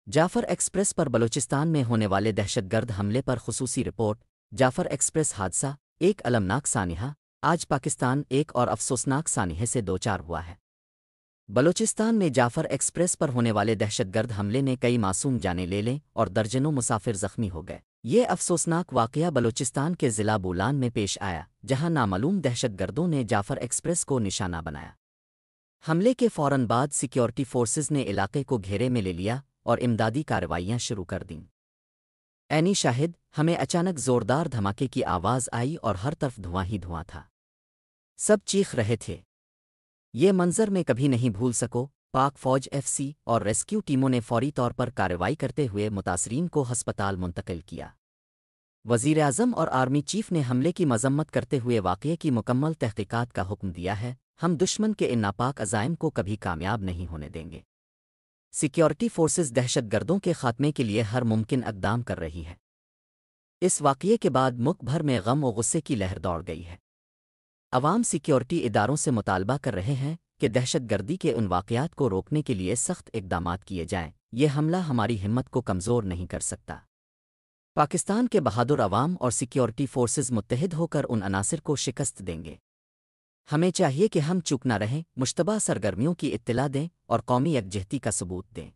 جعفر express پر بلوچستان میں ہونے والے دہشت گرد حملے پر خصوصی رپورٹ۔ جعفر ایکسپریس حادثہ ایک المناک سانحہ، آج پاکستان ایک اور افسوسناک سانحے سے دوچار ہوا ہے۔ بلوچستان میں جعفر ایکسپریس پر ہونے والے دہشت گرد حملے نے کئی معصوم جانیں لے لیں اور درجنوں مسافر زخمی ہو گئے۔ یہ افسوسناک واقعہ بلوچستان کے ضلع بولان میں پیش آیا، جہاں نامعلوم دہشت گردوں نے جعفر ایکسپریس کو نشانہ بنایا۔ حملے کے فوراً بعد سیکیورٹی فورسز نے علاقے کو گھیرے میں لے لیا اور امدادی کارروائیاں شروع کر دیں۔ عینی شاہد، ہمیں اچانک زوردار دھماکے کی آواز آئی اور ہر طرف دھواں ہی دھواں تھا۔ سب چیخ رہے تھے۔ یہ منظر میں کبھی نہیں بھول سکو۔ پاک فوج ایف سی اور ریسکیو ٹیموں نے فوری طور پر کارروائی کرتے ہوئے متاثرین کو ہسپتال منتقل کیا۔ وزیراعظم اور آرمی چیف نے حملے کی مذمت کرتے ہوئے واقعے کی مکمل تحقیقات کا حکم دیا ہے۔ ہم دشمن کے ان ناپاک عزائم کو کبھی کامیاب نہیں ہونے دیں گے۔ سیکیورٹی فورسز دہشت گردوں کے خاتمے کے لیے ہر ممکن اقدام کر رہی ہے۔ اس واقعے کے بعد ملک بھر میں غم و غصے کی لہر دوڑ گئی ہے۔ عوام سیکیورٹی اداروں سے مطالبہ کر رہے ہیں کہ دہشت گردی کے ان واقعات کو روکنے کے لیے سخت اقدامات کیے جائیں۔ یہ حملہ ہماری ہمت کو کمزور نہیں کر سکتا۔ پاکستان کے بہادر عوام اور سیکیورٹی فورسز متحد ہو کر ان عناصر کو شکست دیں گے۔ ہمیں چاہیے کہ ہم چپ نہ رہیں، مشتبہ سرگرمیوں کی اطلاع دیں اور قومی یکجہتی کا ثبوت دیں۔